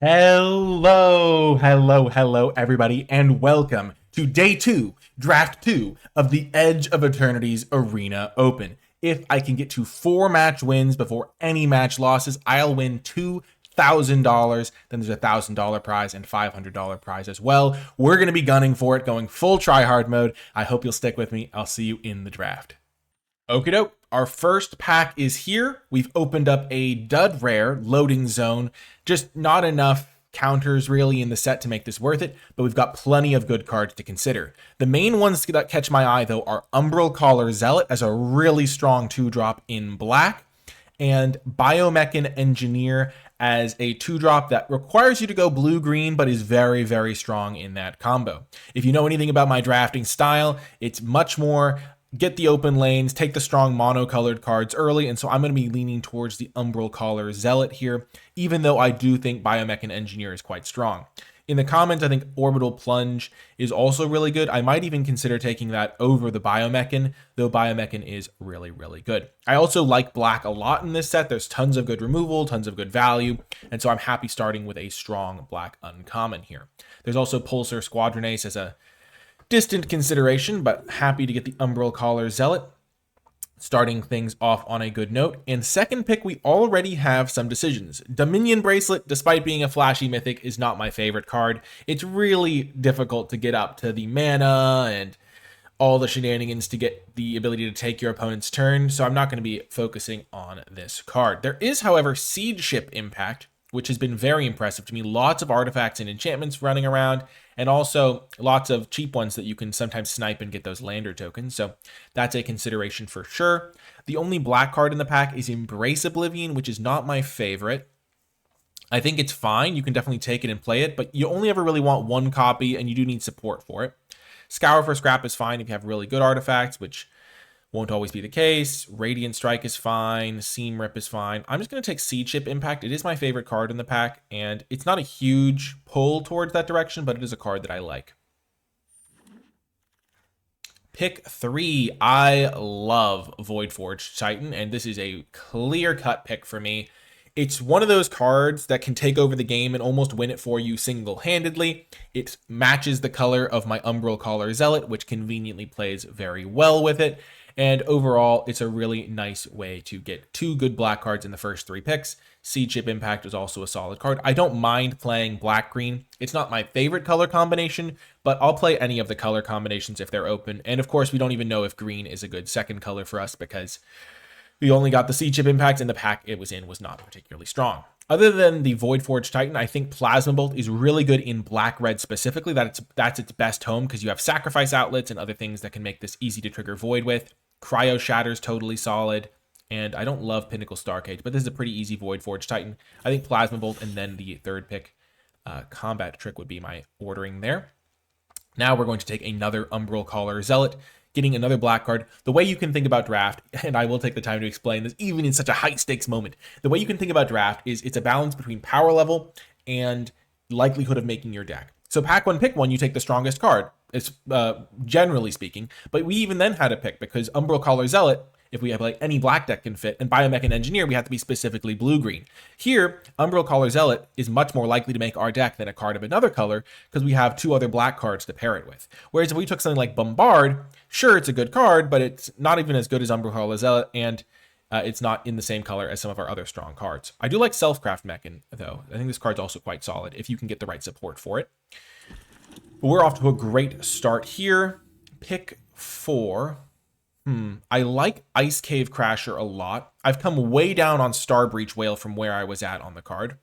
Hello, everybody, and welcome to day 2, draft 2 of the Edge of Eternities Arena Open. If I can get to 4 match wins before any match losses, I'll win $2,000. Then there's a $1,000 prize and $500 prize as well. We're going to be gunning for it, going full tryhard mode. I hope you'll stick with me. I'll see you in the draft. Okie doke. Our first pack is here. We've opened up a dud rare loading zone. Just not enough counters really in the set to make this worth it, but we've got plenty of good cards to consider. The main ones that catch my eye though are Umbral Caller Zealot as a really strong 2-drop in black, and Biomechan Engineer as a 2-drop that requires you to go blue-green, but is very, very strong in that combo. If you know anything about my drafting style, it's much more get the open lanes, take the strong monocolored cards early, and so I'm going to be leaning towards the Umbral Caller Zealot here, even though I do think Biomechan Engineer is quite strong. In the comments, I think Orbital Plunge is also really good. I might even consider taking that over the Biomechan, though Biomechan is really, really good. I also like black a lot in this set. There's tons of good removal, tons of good value, and so I'm happy starting with a strong black uncommon here. There's also Pulsar Squadron Ace as a distant consideration, but happy to get the Umbral Caller Zealot, starting things off on a good note. And second pick, we already have some decisions. Dominion Bracelet, despite being a flashy mythic, is not my favorite card. It's really difficult to get up to the mana and all the shenanigans to get the ability to take your opponent's turn, so I'm not going to be focusing on this card. There is, however, Siege Ship Impact, which has been very impressive to me. Lots of artifacts and enchantments running around, and also lots of cheap ones that you can sometimes snipe and get those lander tokens. So that's a consideration for sure. The only black card in the pack is Embrace Oblivion, which is not my favorite. I think it's fine. You can definitely take it and play it, but you only ever really want one copy, and you do need support for it. Scour for Scrap is fine if you have really good artifacts, which won't always be the case. Radiant Strike is fine. Seam Rip is fine. I'm just going to take Siege Ship Impact. It is my favorite card in the pack, and it's not a huge pull towards that direction, but it is a card that I like. Pick 3. I love Voidforged Titan, and this is a clear-cut pick for me. It's one of those cards that can take over the game and almost win it for you single-handedly. It matches the color of my Umbral Caller Zealot, which conveniently plays very well with it. And overall, it's a really nice way to get 2 good black cards in the first 3 picks. Siege Ship Impact is also a solid card. I don't mind playing black-green. It's not my favorite color combination, but I'll play any of the color combinations if they're open. And of course, we don't even know if green is a good second color for us because we only got the Siege Ship Impact, and the pack it was in was not particularly strong. Other than the Voidforged Titan, I think Plasma Bolt is really good in black-red specifically. That's its best home because you have sacrifice outlets and other things that can make this easy to trigger Void with. Cryo Shatter's totally solid, and I don't love Pinnacle Starcade, but this is a pretty easy Voidforged Titan. I think Plasma Bolt and then the third pick, Combat Trick, would be my ordering there. Now we're going to take another Umbral Caller Zealot, getting another black card. The way you can think about draft, and I will take the time to explain this even in such a high-stakes moment, the way you can think about draft is it's a balance between power level and likelihood of making your deck. So pack 1, pick 1, you take the strongest card. It's generally speaking, but we even then had a pick because Umbral Caller Zealot, if we have like any black deck can fit, and Biomechan Engineer, we have to be specifically blue-green. Here, Umbral Caller Zealot is much more likely to make our deck than a card of another color because we have 2 other black cards to pair it with. Whereas if we took something like Bombard, sure, it's a good card, but it's not even as good as Umbral Caller Zealot, and it's not in the same color as some of our other strong cards. I do like Selfcraft Mechan, though. I think this card's also quite solid if you can get the right support for it. But we're off to a great start here. Pick 4. I like Ice Cave Crasher a lot. I've come way down on Star Breach Whale from where I was at on the card.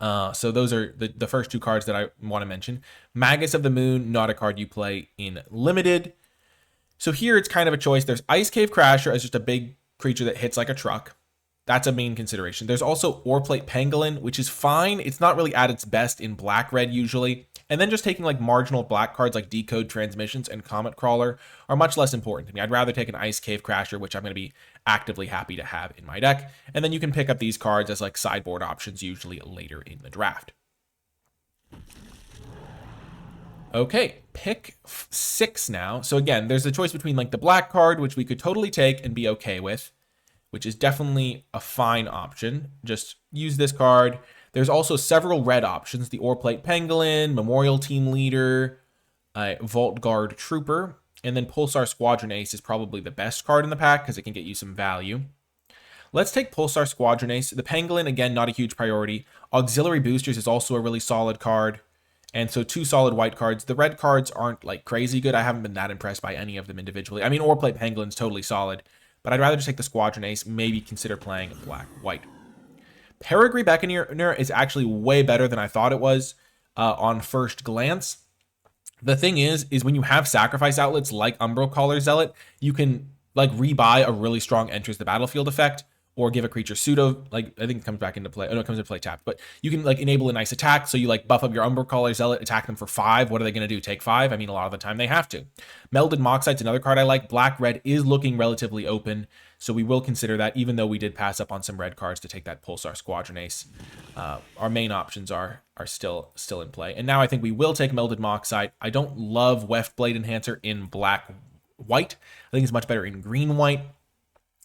So those are the first 2 cards that I want to mention. Magus of the Moon, not a card you play in Limited. So here it's kind of a choice. There's Ice Cave Crasher as just a big creature that hits like a truck. That's a main consideration. There's also Oreplate Pangolin, which is fine. It's not really at its best in black-red usually. And then just taking like marginal black cards like Decode Transmissions and Comet Crawler are much less important to me. I'd rather take an Ice Cave Crasher, which I'm going to be actively happy to have in my deck. And then you can pick up these cards as like sideboard options usually later in the draft. Okay, pick 6 now. So again, there's a choice between like the black card, which we could totally take and be okay with, which is definitely a fine option. Just use this card. There's also several red options: the Oreplate Pangolin, Memorial Team Leader, Vault Guard Trooper, and then Pulsar Squadron Ace is probably the best card in the pack because it can get you some value. Let's take Pulsar Squadron Ace. The Pangolin, again, not a huge priority. Auxiliary Boosters is also a really solid card. And so 2 solid white cards. The red cards aren't like crazy good. I haven't been that impressed by any of them individually. I mean, Oreplate Pangolin's totally solid, but I'd rather just take the Squadron Ace, maybe consider playing black-white. Peregrine Beckoner is actually way better than I thought it was on first glance. The thing is when you have sacrifice outlets like Umbral Caller Zealot, you can like rebuy a really strong enters the battlefield effect, or give a creature pseudo, like, I think it comes back into play. Oh, no, it comes into play tapped. But you can, like, enable a nice attack. So you, like, buff up your Umbral Caller Zealot, attack them for 5. What are they going to do? Take 5? I mean, a lot of the time they have to. Melded Moxite's another card I like. Black-red is looking relatively open. So we will consider that, even though we did pass up on some red cards to take that Pulsar Squadron Ace. Our main options are still in play. And now I think we will take Melded Moxite. I don't love Weft Blade Enhancer in black-white. I think it's much better in green-white.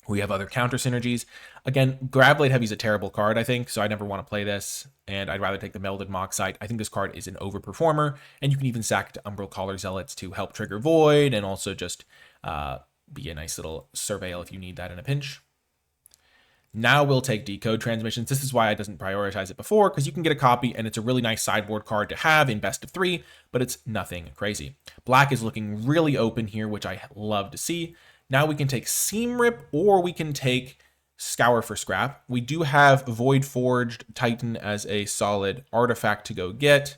We have other counter synergies. Again, Grab Blade Heavy is a terrible card, I think, so I never want to play this, and I'd rather take the Melded Moxite. I think this card is an overperformer, and you can even sack it to Umbral Caller Zealots to help trigger Void, and also just be a nice little surveil if you need that in a pinch. Now we'll take Decode Transmissions. This is why I didn't prioritize it before, because you can get a copy, and it's a really nice sideboard card to have in best of 3, but it's nothing crazy. Black is looking really open here, which I love to see. Now we can take Seam Rip, or we can take Scour for Scrap. We do have Void Forged Titan as a solid artifact to go get.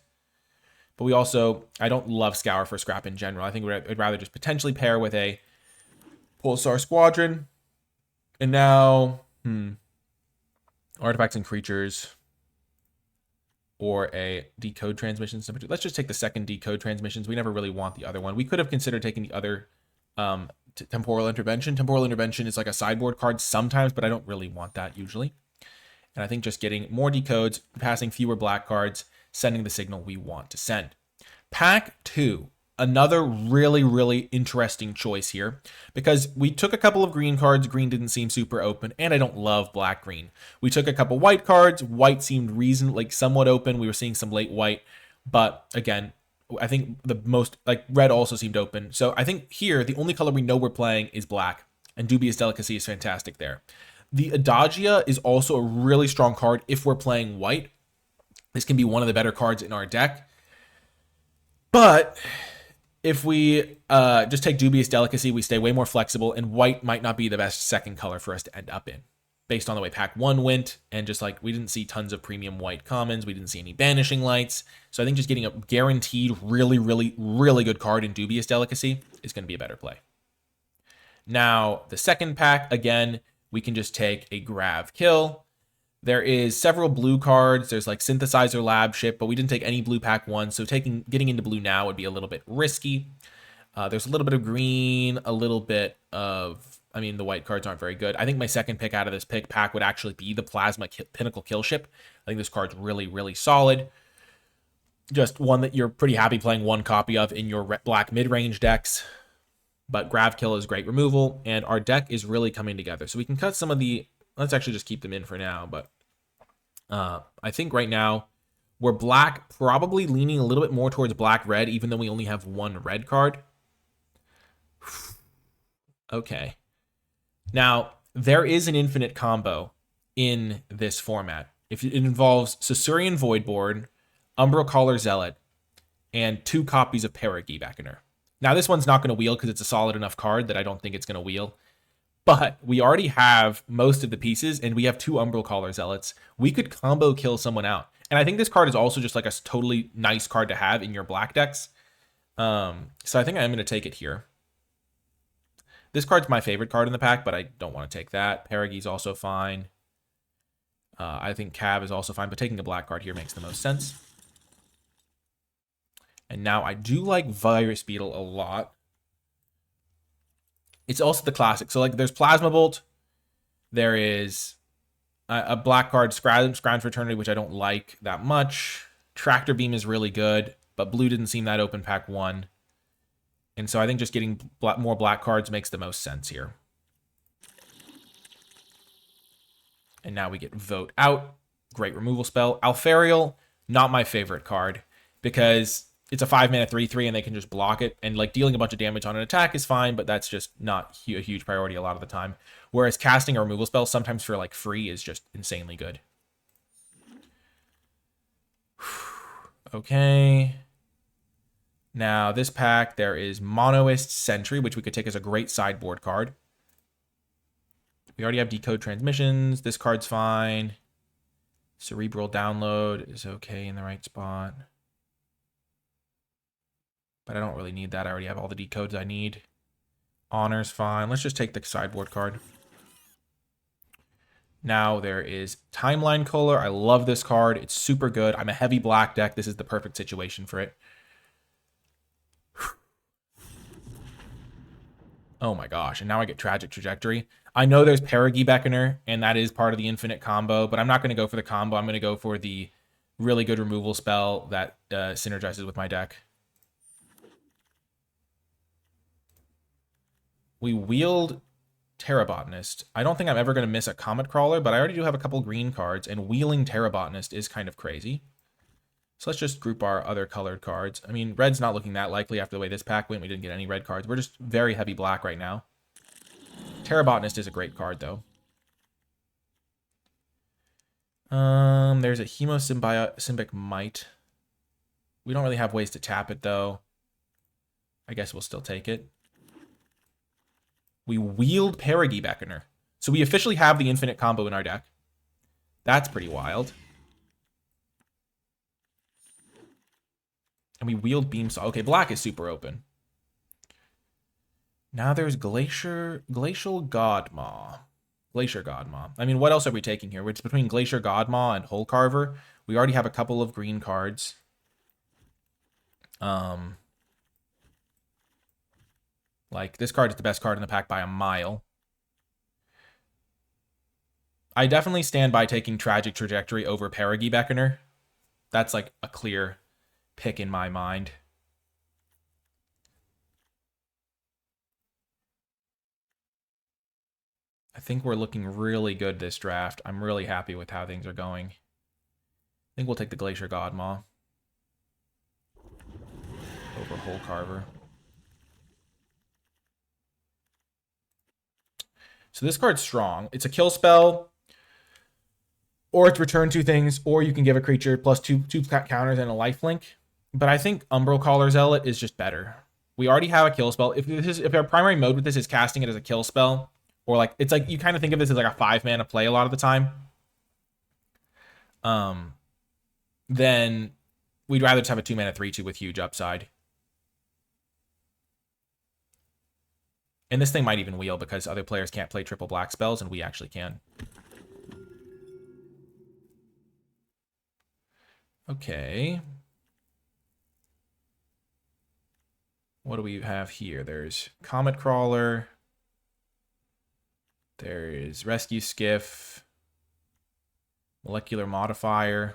But we also, I don't love Scour for Scrap in general. I think I'd rather just potentially pair with a Pulsar Squadron. And now, Artifacts and Creatures, or a Decode Transmissions. Let's just take the second Decode Transmissions. We never really want the other one. We could have considered taking the other Temporal Intervention. Temporal Intervention is like a sideboard card sometimes, but I don't really want that usually. And I think just getting more decodes, passing fewer black cards, sending the signal we want to send. Pack 2, another really, really interesting choice here, because we took a couple of green cards. Green didn't seem super open, and I don't love black-green. We took a couple white cards. White seemed somewhat open. We were seeing some late white, but again, I think the most, like, red also seemed open. So I think here, the only color we know we're playing is black, and Dubious Delicacy is fantastic there. The Adagia is also a really strong card if we're playing white. This can be one of the better cards in our deck. But if we just take Dubious Delicacy, we stay way more flexible, and white might not be the best second color for us to end up in, based on the way pack 1 went, and just like we didn't see tons of premium white commons, we didn't see any Banishing Lights. So I think just getting a guaranteed really, really, really good card in Dubious Delicacy is going to be a better play. Now, the second pack, again, we can just take a Grav Kill. There is several blue cards. There's like Synthesizer Lab Ship, but we didn't take any blue pack 1, so getting into blue now would be a little bit risky. There's a little bit of green, a little bit of, I mean, the white cards aren't very good. I think my second pick out of this pack would actually be the Plasma Pinnacle Kill Ship. I think this card's really, really solid. Just one that you're pretty happy playing one copy of in your black mid-range decks. But Grav Kill is great removal, and our deck is really coming together. So we can cut some of the, let's actually just keep them in for now, but I think right now we're black, probably leaning a little bit more towards black-red, even though we only have one red card. Okay. Now, there is an infinite combo in this format. If it involves Saurian Voidborn, Umbral Caller Zealot, and 2 copies of Peregrine Beckoner. Now, this one's not going to wheel because it's a solid enough card that I don't think it's going to wheel. But we already have most of the pieces, and we have 2 Umbral Caller Zealots. We could combo kill someone out. And I think this card is also just like a totally nice card to have in your black decks. So I think I'm going to take it here. This card's my favorite card in the pack, but I don't want to take that. Perigie's also fine. I think Cav is also fine, but taking a black card here makes the most sense. And now I do like Virus Beetle a lot. It's also the classic. So like there's Plasma Bolt. There is a black card, Scrounge Fraternity, which I don't like that much. Tractor Beam is really good, but blue didn't seem that open pack 1. And so I think just getting more black cards makes the most sense here. And now we get Vote Out. great removal spell. Alfariel, not my favorite card, because it's a 5-mana 3/3 and they can just block it. And like dealing a bunch of damage on an attack is fine, but that's just not a huge priority a lot of the time. Whereas casting a removal spell sometimes for like free is just insanely good. Okay. Now this pack, there is Monoist Sentry, which we could take as a great sideboard card. We already have Decode Transmissions. This card's fine. Cerebral Download is okay in the right spot. But I don't really need that. I already have all the decodes I need. Honor's fine. Let's just take the sideboard card. Now there is Timeline Color. I love this card. It's super good. I'm a heavy black deck. This is the perfect situation for it. Oh my gosh, and now I get Tragic Trajectory. I know there's Paragi Beckoner, and that is part of the infinite combo, but I'm not going to go for the combo. I'm going to go for the really good removal spell that synergizes with my deck. We wield Terrabotanist. I don't think I'm ever going to miss a Comet Crawler, but I already do have a couple green cards, and wheeling Terrabotanist is kind of crazy. So let's just group our other colored cards. I mean, red's not looking that likely after the way this pack went. We didn't get any red cards. We're just very heavy black right now. Terrabotanist is a great card, though. There's a Hemosymbic Might. We don't really have ways to tap it, though. I guess we'll still take it. We wield Paragi Beckoner. So we officially have the infinite combo in our deck. That's pretty wild. And we wield Beamsaw. Okay, black is super open. Now there's Glacial Godmaw. Glacier Godmaw. I mean, what else are we taking here? It's between Glacier Godmaw and Hole Carver. We already have a couple of green cards. Like, this card is the best card in the pack by a mile. I definitely stand by taking Tragic Trajectory over Paragi Beckoner. That's like a clear pick in my mind. I think we're looking really good this draft. I'm really happy with how things are going. I think we'll take the Glacier Godmaw over Hole Carver. So this card's strong. It's a kill spell, or it's return 2 things, or you can give a creature plus two counters and a lifelink. But I think Umbral Caller Zealot is just better. We already have a kill spell. If our primary mode with this is casting it as a kill spell, or like it's like you kind of think of this as like a 5-mana play a lot of the time, then we'd rather just have a 2-mana 3/2 with huge upside. And this thing might even wheel because other players can't play triple black spells and we actually can. Okay. What do we have here? There's Comet Crawler. There is Rescue Skiff. Molecular Modifier.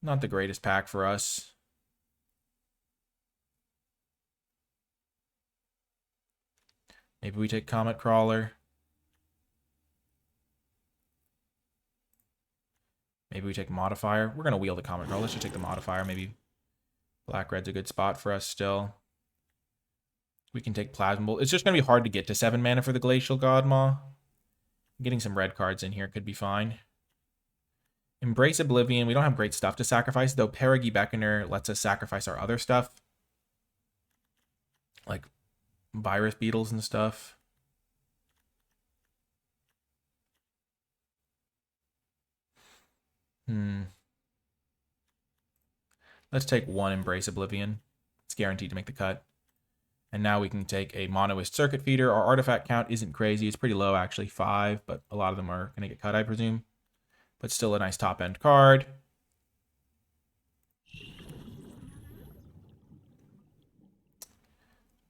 Not the greatest pack for us. Maybe we take Comet Crawler. Maybe we take Modifier. We're going to wheel the Comet Crawler. Let's just take the Modifier. Maybe Black-Red's a good spot for us still. We can take Plasma Bolt. It's just going to be hard to get to 7 mana for the Glacial Godmaw. Getting some red cards in here could be fine. Embrace Oblivion. We don't have great stuff to sacrifice, though Paragi Beckoner lets us sacrifice our other stuff. Like virus beetles and stuff. Let's take 1 Embrace Oblivion. It's guaranteed to make the cut. And now we can take a Monoist Circuit Feeder. Our artifact count isn't crazy. It's pretty low, actually, 5, but a lot of them are going to get cut, I presume. But still a nice top-end card.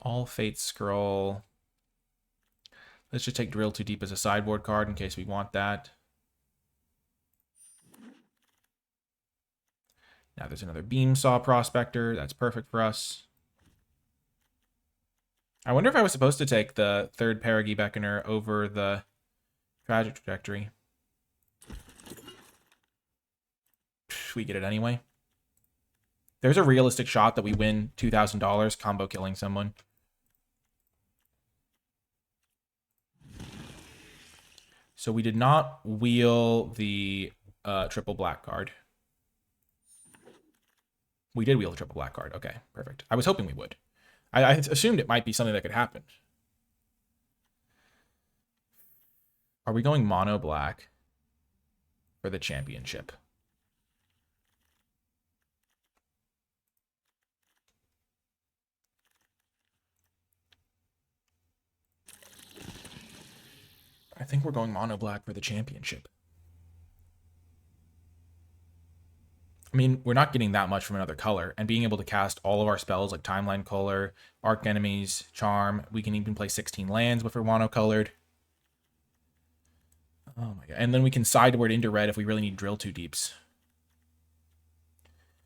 All Fate Scroll. Let's just take Drill Too Deep as a sideboard card in case we want that. Now there's another Beamsaw Prospector. That's perfect for us. I wonder if I was supposed to take the 3rd Paragi Beckoner over the Tragic Trajectory. we get it anyway. There's a realistic shot that we win $2,000 combo killing someone. So we did not wheel the triple black card. We did wheel the triple black card. Okay, perfect. I was hoping we would. I assumed it might be something that could happen. Are we going mono black for the championship? I think we're going mono black for the championship. I mean, we're not getting that much from another color, and being able to cast all of our spells like Timeline Color, Arc Enemies, Charm. We can even play 16 lands if we're mono-colored. Oh my god. And then we can sideboard into red if we really need Drill 2 Deeps.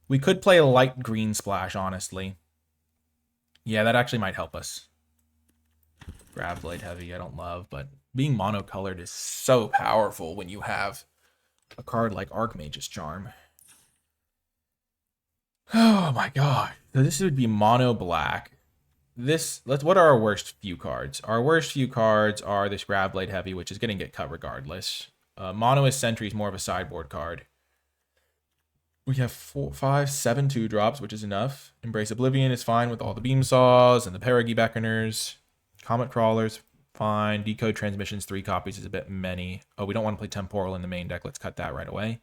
We could play a light green splash, honestly. Yeah, that actually might help us. Graveblade Heavy, I don't love, but being mono-colored is so powerful when you have a card like Archmage's Charm. Oh my god. So this would be mono black. What are our worst few cards? Our worst few cards are this Graveblade Heavy, which is going to get cut regardless. Monoist Sentry is more of a sideboard card. We have 4, 5, 7 2-drops, which is enough. Embrace Oblivion is fine with all the Beam Saws and the Perigee Beckoners. Comet Crawlers, fine. Decode Transmissions, 3 copies is a bit many. Oh, we don't want to play Temporal in the main deck. Let's cut that right away.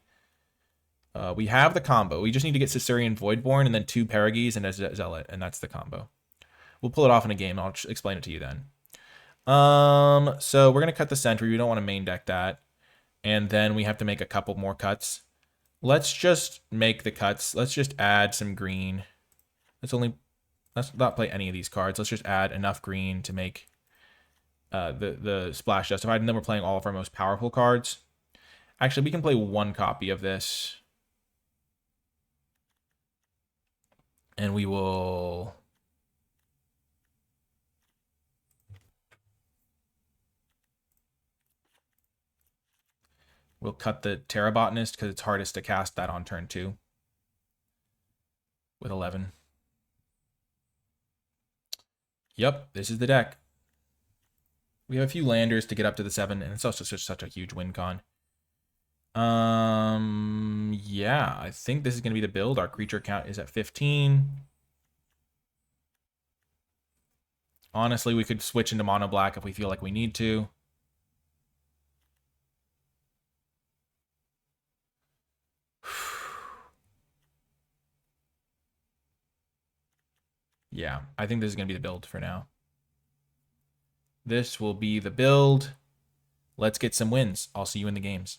We have the combo. We just need to get Caesarean Voidborn and then 2 Perigees and a Zealot, and that's the combo. We'll pull it off in a game. I'll explain it to you then. So we're going to cut the Sentry. We don't want to main deck that. And then we have to make a couple more cuts. Let's just make the cuts. Let's just add some green. Let's not play any of these cards. Let's just add enough green to make the splash justified. And then we're playing all of our most powerful cards. Actually, we can play 1 copy of this. And we will... We'll cut the Terra Botanist because it's hardest to cast that on turn 2 with 11. Yep, this is the deck. We have a few landers to get up to the 7, and it's also such a huge win con. Yeah, I think this is going to be the build. Our creature count is at 15. Honestly, we could switch into mono black if we feel like we need to. Yeah, I think this is going to be the build for now. This will be the build. Let's get some wins. I'll see you in the games.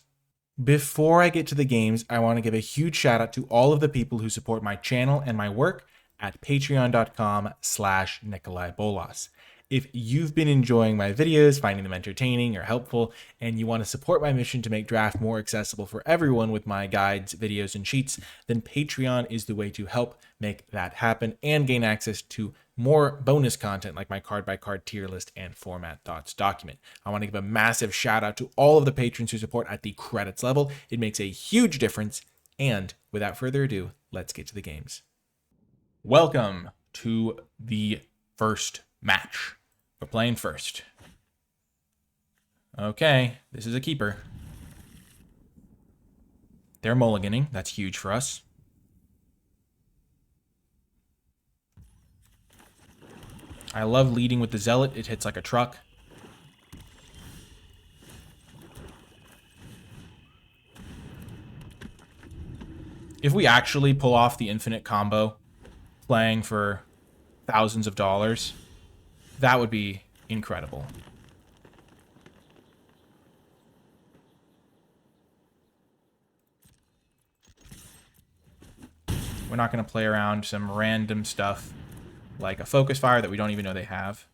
Before I get to the games, I want to give a huge shout out to all of the people who support my channel and my work at patreon.com/NicolaiBolas. If you've been enjoying my videos, finding them entertaining or helpful, and you want to support my mission to make draft more accessible for everyone with my guides, videos, and sheets, then Patreon is the way to help make that happen and gain access to more bonus content like my card-by-card tier list and format thoughts document. I want to give a massive shout out to all of the patrons who support at the credits level. It makes a huge difference. And without further ado, let's get to the games. Welcome to the first match. We're playing first. Okay, this is a keeper. They're mulliganing. That's huge for us. I love leading with the Zealot. It hits like a truck. If we actually pull off the infinite combo, playing for thousands of dollars, that would be incredible. We're not going to play around some random stuff like a focus fire that we don't even know they have.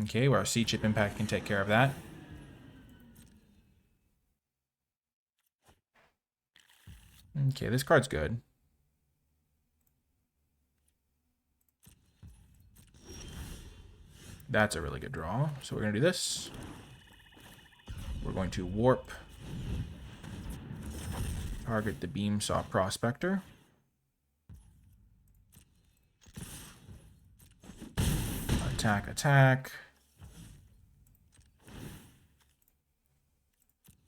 Okay, where our C-chip impact can take care of that. Okay, this card's good. That's a really good draw. So we're going to do this. We're going to warp. Target the Beamsaw Prospector. Attack, attack.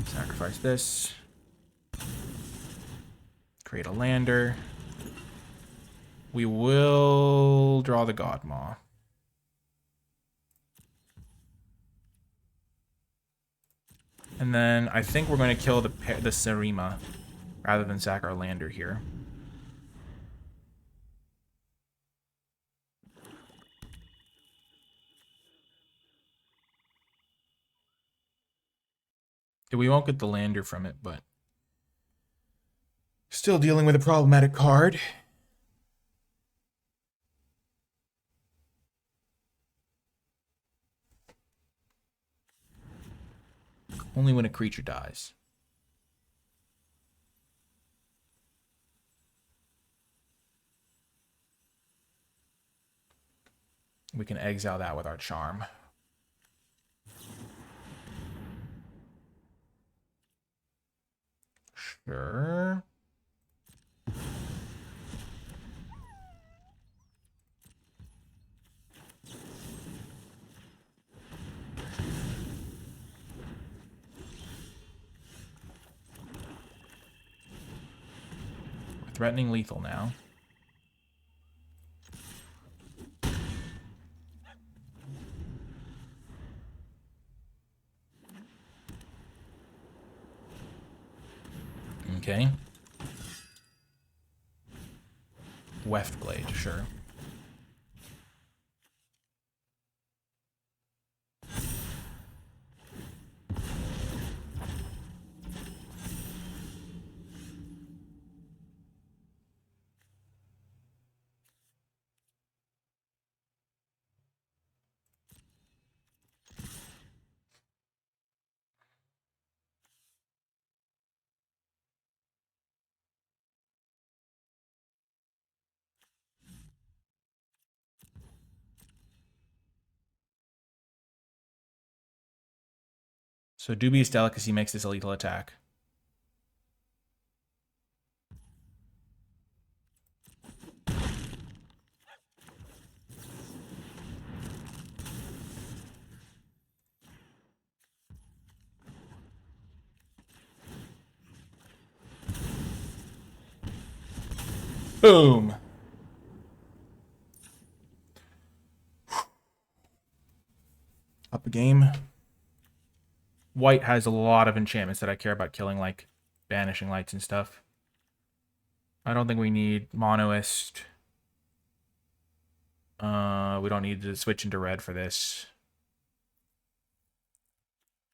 Sacrifice this. Create a lander. We will draw the Godmaw. And then I think we're going to kill the Sarima rather than sack our lander here. We won't get the lander from it, but still dealing with a problematic card. Only when a creature dies. We can exile that with our charm. Sure. We're threatening lethal now. Okay. Weft Blade, sure. So Dubious Delicacy makes this a lethal attack. Boom. Up a game. White has a lot of enchantments that I care about killing, like Banishing Lights and stuff. I don't think we need Monoist. We don't need to switch into red for this.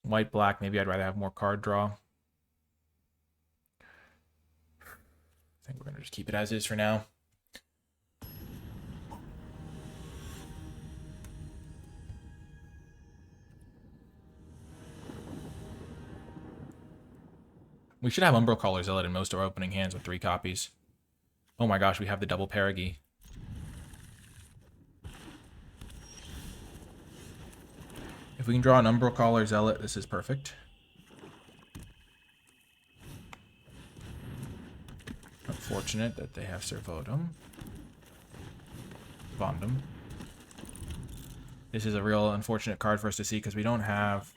White, black, maybe I'd rather have more card draw. I think we're going to just keep it as is for now. We should have Umbral Zealot in most of our opening hands with 3 copies. Oh my gosh, we have the double Perigee. If we can draw an Umbral Zealot, this is perfect. Unfortunate that they have Servotum. Bondum. This is a real unfortunate card for us to see because we don't have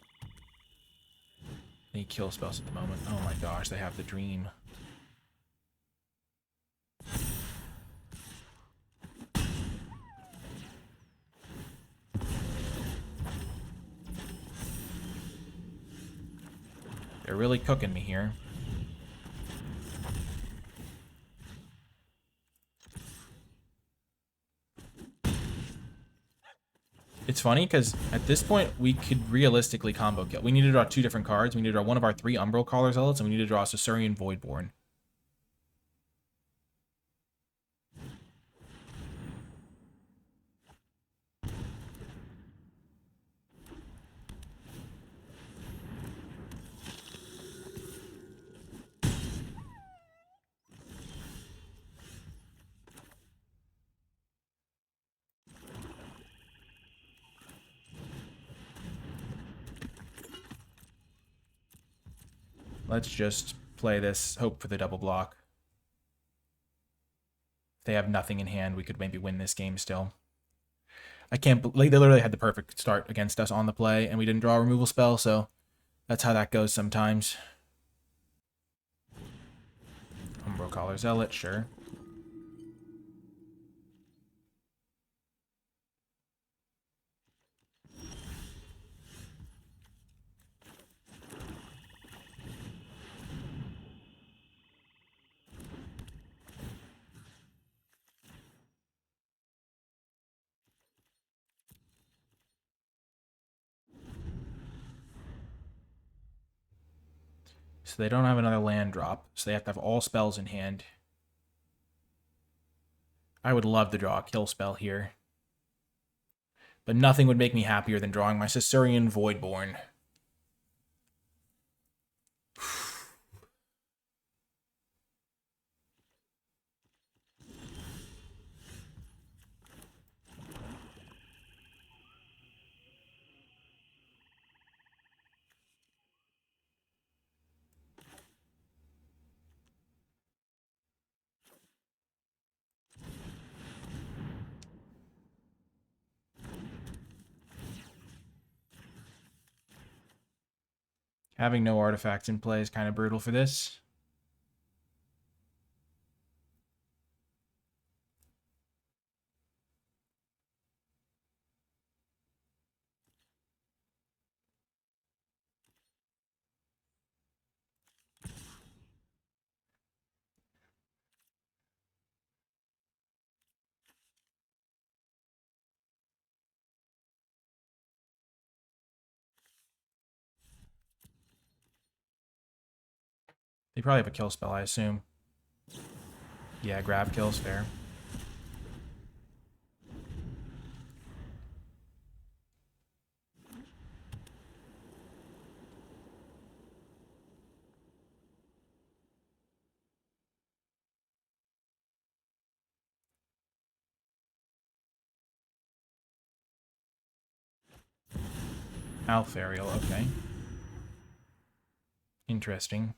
any kill spells at the moment. Oh my gosh, they have the Dream. They're really cooking me here. It's funny because at this point we could realistically combo kill. We need to draw 2 different cards. We need to draw one of our 3 Umbral Zealots, and we need to draw a Saurian Voidborn. Let's just play this, hope for the double block. If they have nothing in hand, we could maybe win this game still. I can't believe they literally had the perfect start against us on the play, and we didn't draw a removal spell, so that's how that goes sometimes. Umbro Collar Zealot, sure. So they don't have another land drop, so they have to have all spells in hand. I would love to draw a kill spell here. But nothing would make me happier than drawing my Caesarean Voidborn. Having no artifacts in play is kind of brutal for this. They probably have a kill spell, I assume. Yeah, grab kills, fair. Alfariel, okay. Interesting.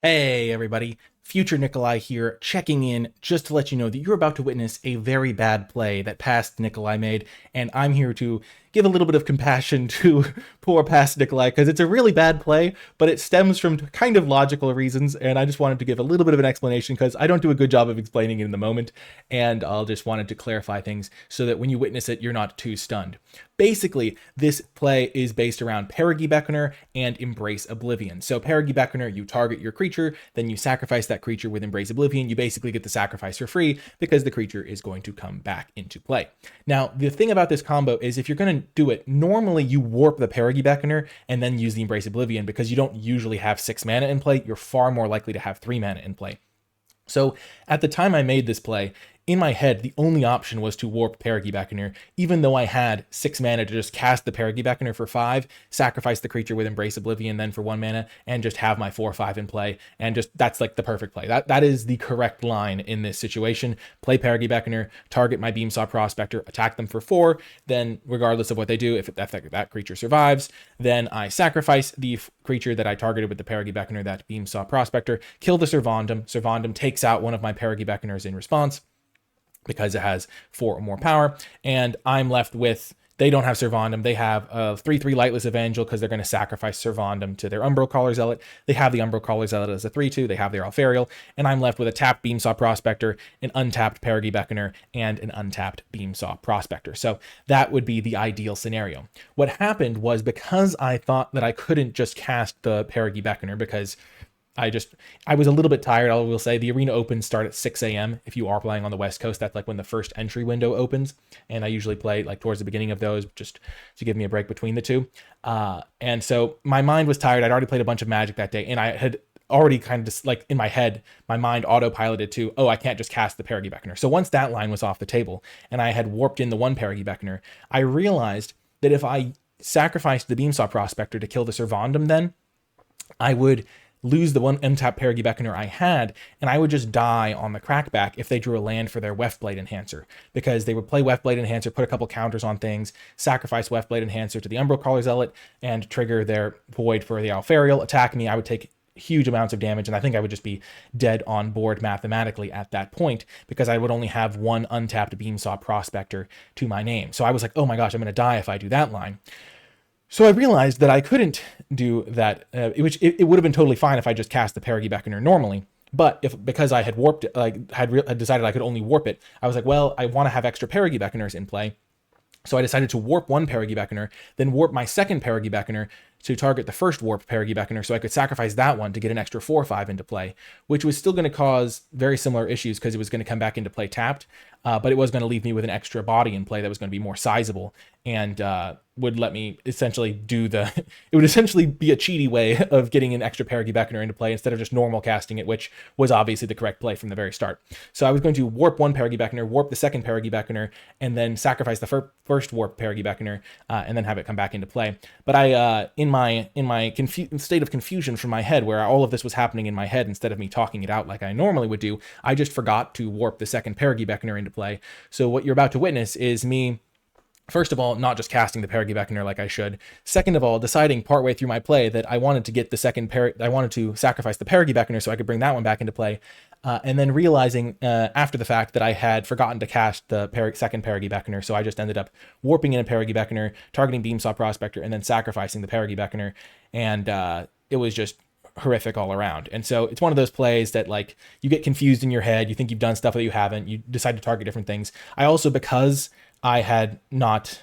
Hey everybody, Future Nikolai here, checking in just to let you know that you're about to witness a very bad play that past Nikolai made, and I'm here to give a little bit of compassion to poor past Nikolai, because it's a really bad play, but it stems from kind of logical reasons, and I just wanted to give a little bit of an explanation, because I don't do a good job of explaining it in the moment, and I'll just wanted to clarify things so that when you witness it, you're not too stunned. Basically, this play is based around Perigee Beckoner and Embrace Oblivion. So Perigee Beckoner, you target your creature, then you sacrifice that creature with Embrace Oblivion. You basically get the sacrifice for free because the creature is going to come back into play. Now, the thing about this combo is if you're going to do it, normally you warp the Perigee Beckoner and then use the Embrace Oblivion because you don't usually have 6 mana in play. You're far more likely to have 3 mana in play. So at the time I made this play, in my head, the only option was to warp Perigee Beckoner, even though I had 6 mana to just cast the Perigee Beckoner for 5, sacrifice the creature with Embrace Oblivion then for 1 mana, and just have my 4/5 in play, and just that's like the perfect play. That is the correct line in this situation. Play Perigee Beckoner, target my Beamsaw Prospector, attack them for 4, then regardless of what they do, if that creature survives, then I sacrifice the creature that I targeted with the Perigee Beckoner, that Beamsaw Prospector, kill the Servandum. Servandum takes out one of my Perigee Beckoners in response, because it has 4 or more power, and I'm left with, they don't have Servandum, they have a 3/3 Lightless Evangel because they're going to sacrifice Servandum to their Umbro Collar Zealot. They have the Umbro Collar Zealot as a 3/2, they have their Alfariel, and I'm left with a tapped Beamsaw Prospector, an untapped Perigee Beckoner, and an untapped Beamsaw Prospector. So that would be the ideal scenario. What happened was, because I thought that I couldn't just cast the Perigee Beckoner because I was a little bit tired. I will say the arena opens start at 6 a.m. If you are playing on the West Coast, that's like when the first entry window opens. And I usually play like towards the beginning of those just to give me a break between the two. And so my mind was tired. I'd already played a bunch of Magic that day, and I had already kind of just like in my head, my mind autopiloted to, oh, I can't just cast the Perigee Beckoner. So once that line was off the table and I had warped in the one Perigee Beckoner, I realized that if I sacrificed the Beamsaw Prospector to kill the Servandum, then I would lose the one untap Perigi Beckoner I had, and I would just die on the crackback if they drew a land for their Weftblade Enhancer, because they would play Weftblade Enhancer, put a couple counters on things, sacrifice Weftblade Enhancer to the Umbral Caller Zealot, and trigger their Void for the Alfariel, attack me. I would take huge amounts of damage, and I think I would just be dead on board mathematically at that point, because I would only have one untapped Beamsaw Prospector to my name. So I was like, oh my gosh, I'm going to die if I do that line. So I realized that I couldn't do that, which it would have been totally fine if I just cast the Perigi Beckoner normally. But because I had warped it, had decided I could only warp it, I was like, well, I want to have extra Perigi Beckoners in play. So I decided to warp one Perigi Beckoner, then warp my second Perigi Beckoner to target the first warp Perigi Beckoner, so I could sacrifice that one to get an extra 4/5 into play, which was still going to cause very similar issues because it was going to come back into play tapped, but it was going to leave me with an extra body in play that was going to be more sizable and would let me essentially do the... It would essentially be a cheaty way of getting an extra Perigi Beckoner into play instead of just normal casting it, which was obviously the correct play from the very start. So I was going to warp one Perigi Beckoner, warp the second Perigi Beckoner, and then sacrifice the first warp Perigi Beckoner, and then have it come back into play. But I, in my state of confusion from my head, where all of this was happening in my head instead of me talking it out like I normally would do, I just forgot to warp the second Perigi Beckoner into play. So what you're about to witness is me, first of all, not just casting the Perigi Beckoner like I should. Second of all, deciding partway through my play that I wanted to get the I wanted to sacrifice the Perigi Beckoner so I could bring that one back into play. And then realizing after the fact that I had forgotten to cast the second Perigi Beckoner, so I just ended up warping in a Perigi Beckoner, targeting Beamsaw Prospector, and then sacrificing the Perigi Beckoner. And it was just horrific all around. And so it's one of those plays that, like, you get confused in your head, you think you've done stuff that you haven't, you decide to target different things. I also, because I had not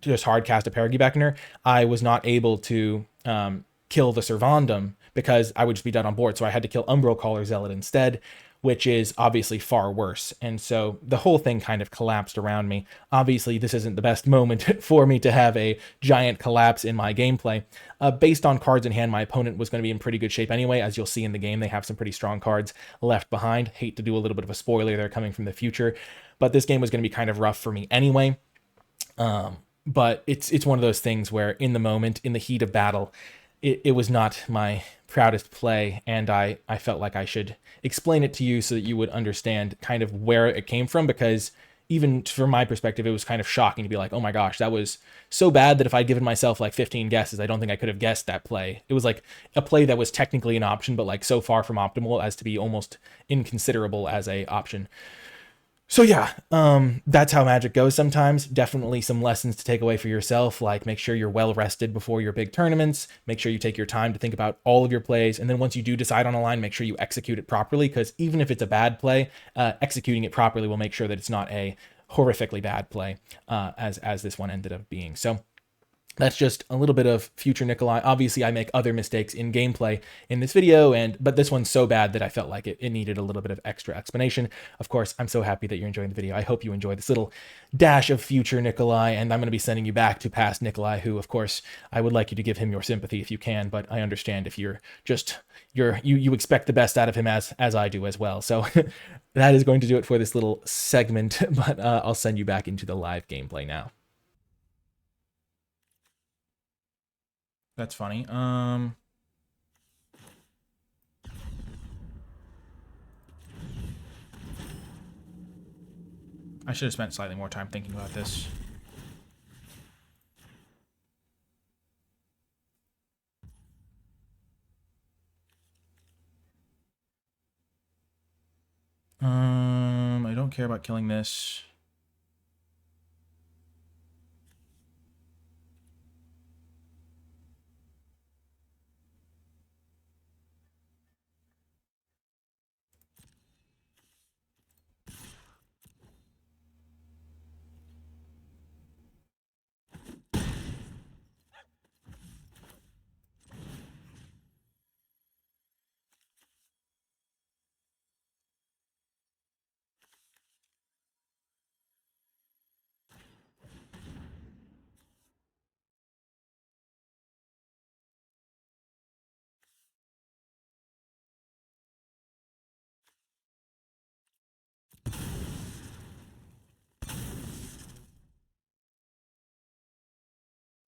just hard cast a Perigi Beckoner, I was not able to kill the Servandum because I would just be dead on board. So I had to kill Umbral Caller Zealot instead, which is obviously far worse. And so the whole thing kind of collapsed around me. Obviously, this isn't the best moment for me to have a giant collapse in my gameplay. Based on cards in hand, my opponent was going to be in pretty good shape anyway. As you'll see in the game, they have some pretty strong cards left behind. Hate to do a little bit of a spoiler there coming from the future, but this game was going to be kind of rough for me anyway. But it's one of those things where in the moment, in the heat of battle, it was not my proudest play, and I felt like I should explain it to you so that you would understand kind of where it came from, because even from my perspective, it was kind of shocking to be like, oh my gosh, that was so bad that if I'd given myself like 15 guesses, I don't think I could have guessed that play. It was like a play that was technically an option, but like so far from optimal as to be almost inconsiderable as a option. So yeah, that's how Magic goes sometimes. Definitely some lessons to take away for yourself, like make sure you're well rested before your big tournaments, make sure you take your time to think about all of your plays, and then once you do decide on a line, make sure you execute it properly, because even if it's a bad play, executing it properly will make sure that it's not a horrifically bad play, as this one ended up being. So that's just a little bit of future Nicolai. Obviously, I make other mistakes in gameplay in this video, but this one's so bad that I felt like it needed a little bit of extra explanation. Of course, I'm so happy that you're enjoying the video. I hope you enjoy this little dash of future Nicolai, and I'm going to be sending you back to past Nicolai, who, of course, I would like you to give him your sympathy if you can, but I understand if you expect the best out of him as I do as well. So that is going to do it for this little segment, but I'll send you back into the live gameplay now. That's funny. I should have spent slightly more time thinking about this. I don't care about killing this.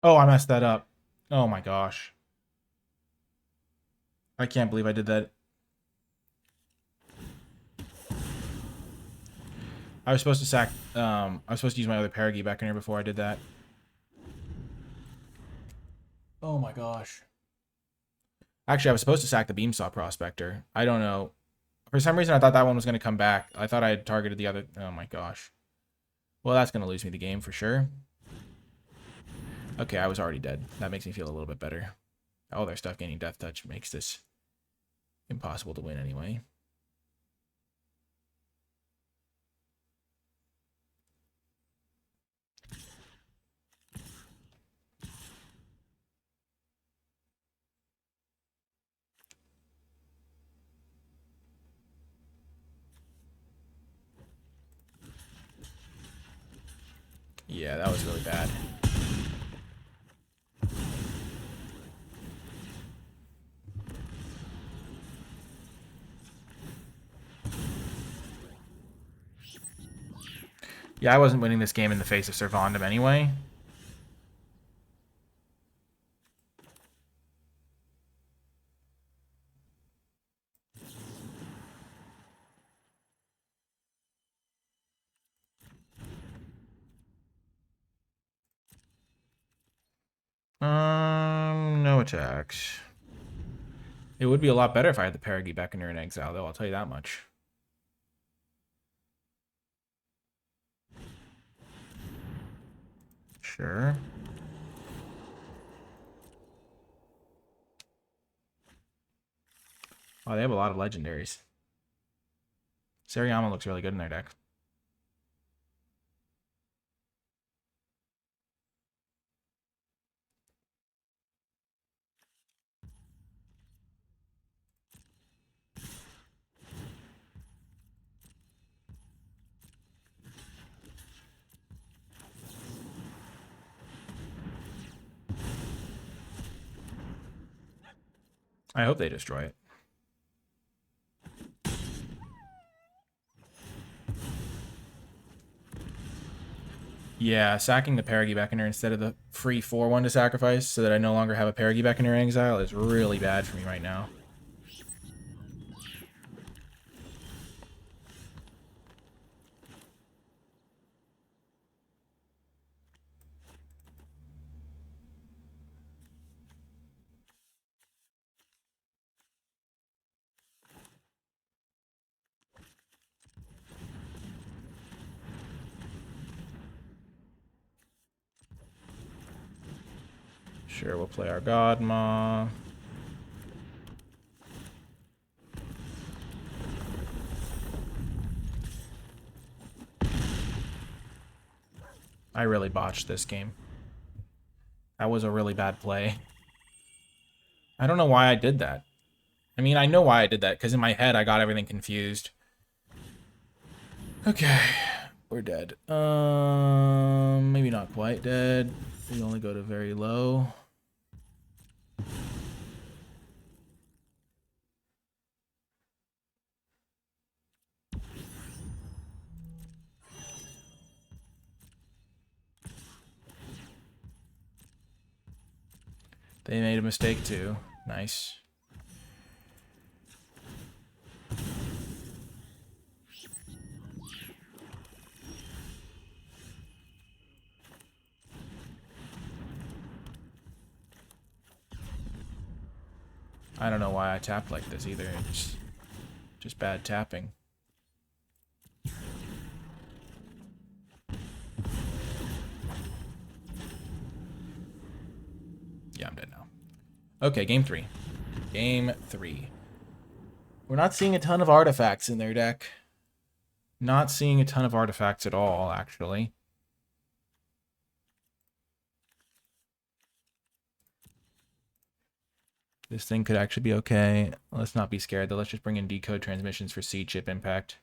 Oh, I messed that up. Oh my gosh. I can't believe I did that. I was supposed to sack, I was supposed to use my other Paragi back in here before I did that. Oh my gosh. Actually, I was supposed to sack the Beamsaw Prospector. I don't know. For some reason, I thought that one was going to come back. I thought I had targeted the other. Oh my gosh. Well, that's going to lose me the game for sure. Okay, I was already dead. That makes me feel a little bit better. All their stuff gaining Death Touch makes this impossible to win anyway. Yeah, that was really bad. Yeah, I wasn't winning this game in the face of Servandum anyway. No attacks. It would be a lot better if I had the Paragi back in exile, though, I'll tell you that much. Sure. Oh, they have a lot of legendaries. Sariyama looks really good in their deck. I hope they destroy it. Yeah, sacking the Paragi back in there instead of the free 4-1 to sacrifice so that I no longer have a Paragi back in her exile is really bad for me right now. Sure, we'll play our Godma. I really botched this game. That was a really bad play. I don't know why I did that. I mean, I know why I did that, because in my head I got everything confused. Okay, we're dead. Maybe not quite dead. We only go to very low. They made a mistake too. Nice. I don't know why I tapped like this either. It's just bad tapping. Yeah, I'm dead now. Okay, game 3. Game 3. We're not seeing a ton of artifacts in their deck. Not seeing a ton of artifacts at all, actually. This thing could actually be okay. Let's not be scared, though. Let's just bring in decode transmissions for seed chip impact.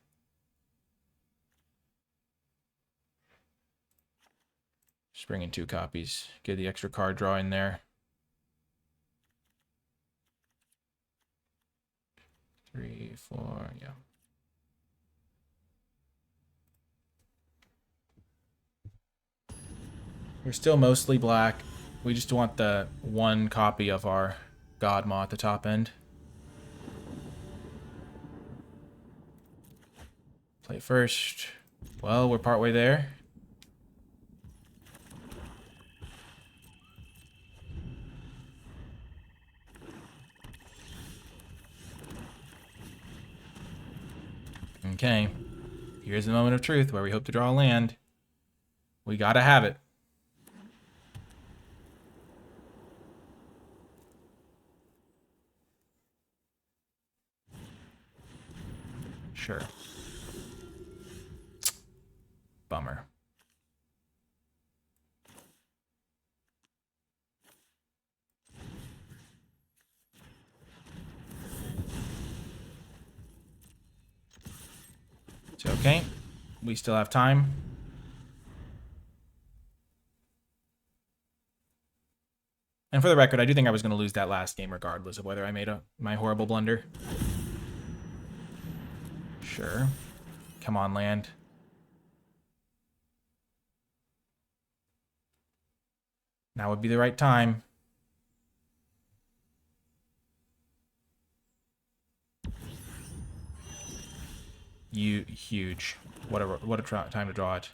Just bring in 2 copies. Get the extra card draw in there. 3, 4, yeah. We're still mostly black. We just want the 1 copy of our Godma at the top end. Play first. Well, we're partway there. Okay. Here's the moment of truth where we hope to draw a land. We gotta have it. Sure. Bummer. It's okay. We still have time. And for the record, I do think I was going to lose that last game regardless of whether I made my horrible blunder. Sure. Come on, land. Now would be the right time. Huge. What a time to draw it.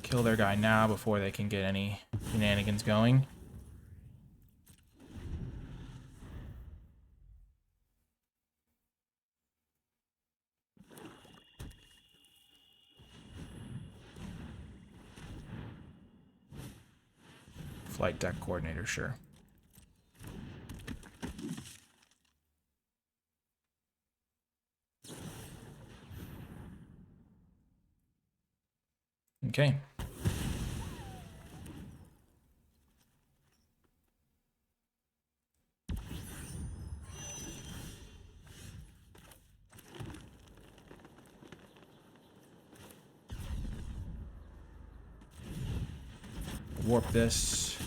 Kill their guy now before they can get any shenanigans going. Flight deck coordinator, sure. Okay. Warp this.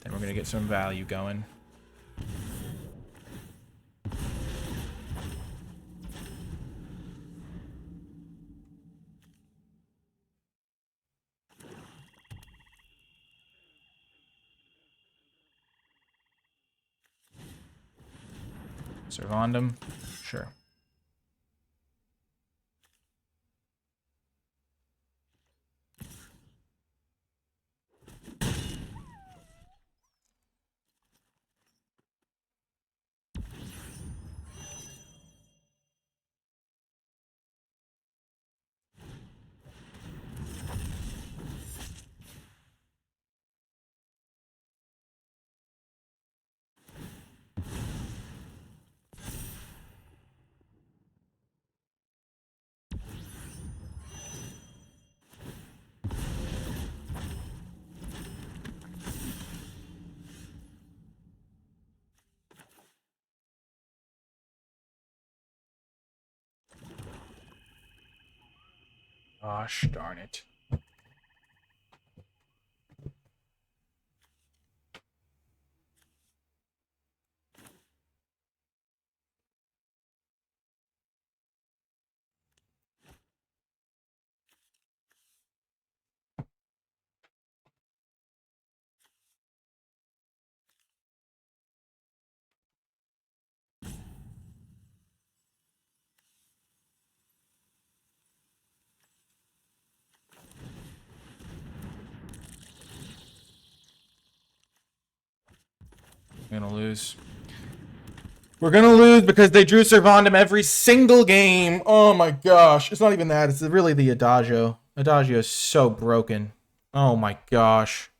Then we're going to get some value going. Servandum, sure. Gosh darn it. We're gonna lose. We're gonna lose because they drew Servandum every single game. Oh my gosh. It's not even that. It's really the Adagio. Adagio is so broken. Oh my gosh.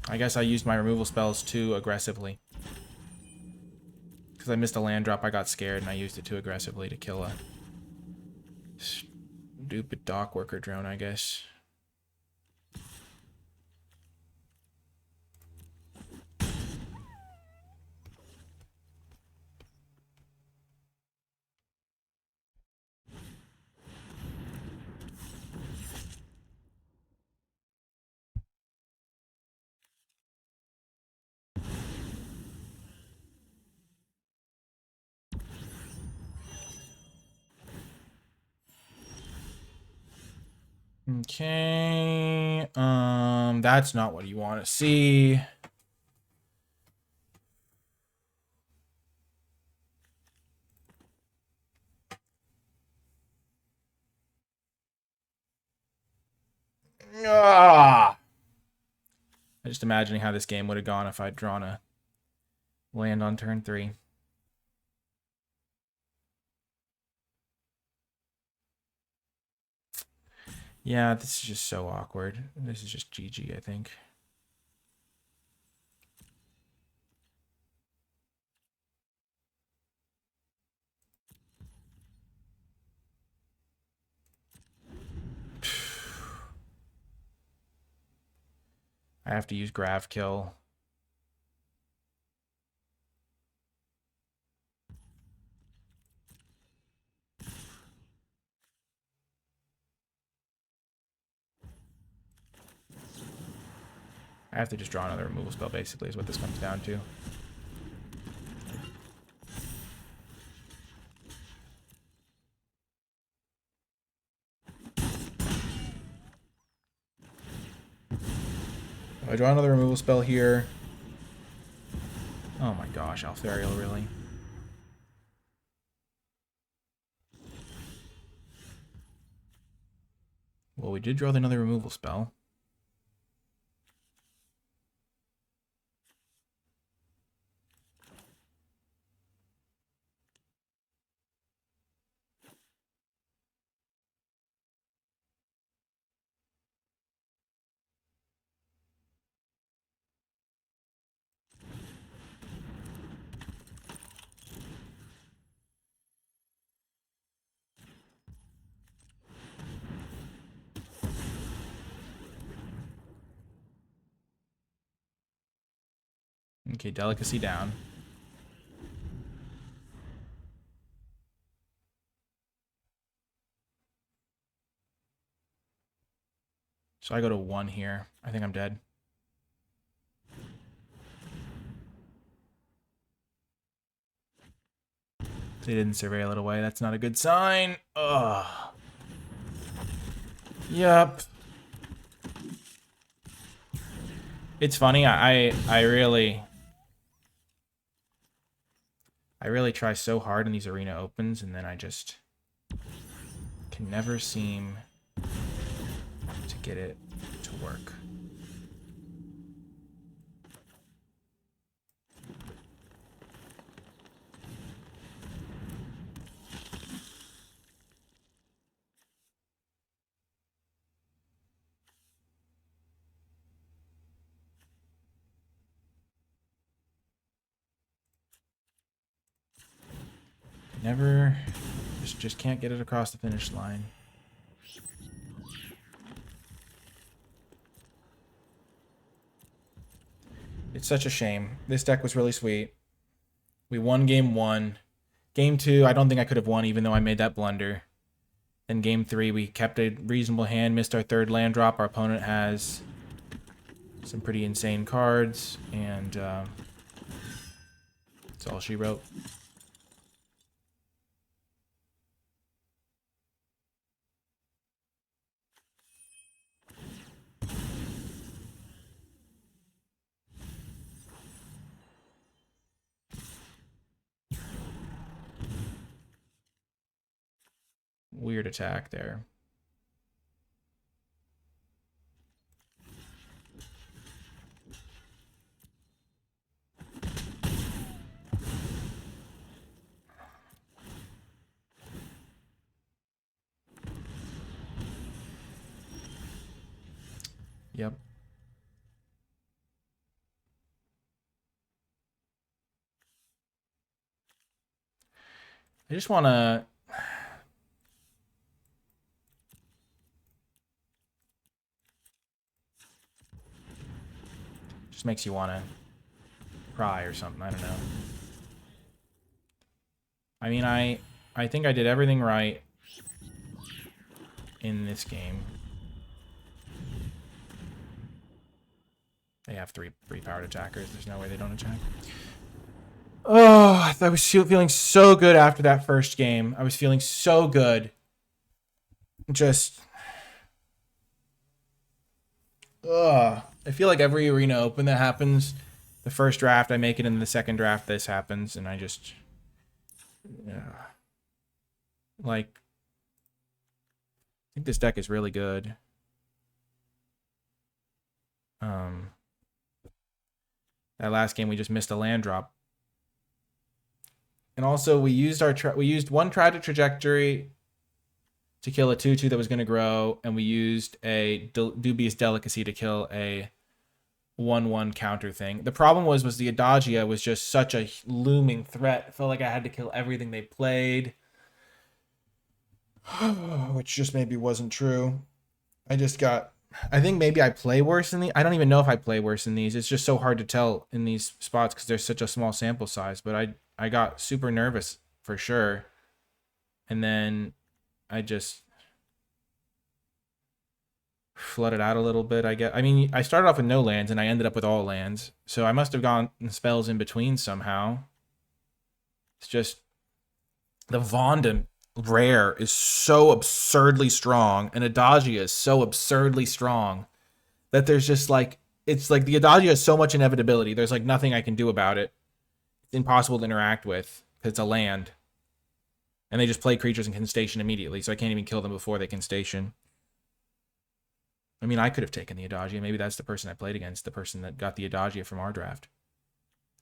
I guess I used my removal spells too aggressively. Because I missed a land drop, I got scared, and I used it too aggressively to kill a stupid dock worker drone, I guess. Okay. That's not what you want to see. I'm just imagining how this game would have gone if I'd drawn a land on turn 3. Yeah, this is just so awkward. This is just GG, I think. I have to use Grav Kill. I have to just draw another removal spell, basically, is what this comes down to. I draw another removal spell here. Oh my gosh, Althariel, really? Well, we did draw another removal spell. Okay, Delicacy down. So I go to 1 here. I think I'm dead. They didn't surveil it away. That's not a good sign. Ugh. Yep. It's funny. I really try so hard in these arena opens, and then I just can never seem to get it to work. Never, just can't get it across the finish line. It's such a shame. This deck was really sweet. We won game 1. Game 2, I don't think I could have won even though I made that blunder. Then game 3, we kept a reasonable hand, missed our 3rd land drop. Our opponent has some pretty insane cards, and that's all she wrote. Weird attack there. Yep. I just want to... Just makes you want to cry or something. I don't know. I mean, I think I did everything right in this game. They have three powered attackers. There's no way they don't attack. Oh, I was feeling so good after that first game. I was feeling so good. Just Ugh. I feel like every Arena Open that happens, the first draft I make it, in the second draft this happens, and I just, yeah. Like, I think this deck is really good. That last game we just missed a land drop, and also we used one tragic trajectory to kill a 2/2 that was going to grow, and we used a dubious delicacy to kill a 1/1 counter thing. The problem was the Adagia was just such a looming threat. It felt like I had to kill everything they played, which just maybe wasn't true. I think maybe I play worse in these. I don't even know if I play worse in these. It's just so hard to tell in these spots because there's such a small sample size. But I got super nervous for sure. And then I just flooded out a little bit, I guess. I mean, I started off with no lands and I ended up with all lands. So I must have gone spells in between somehow. It's just the Vonda rare is so absurdly strong, and Adagia is so absurdly strong that there's just like, it's like the Adagia has so much inevitability. There's like nothing I can do about it. It's impossible to interact with because it's a land. And they just play creatures and can station immediately, so I can't even kill them before they can station. I mean, I could have taken the Adagia. Maybe that's the person I played against, the person that got the Adagia from our draft.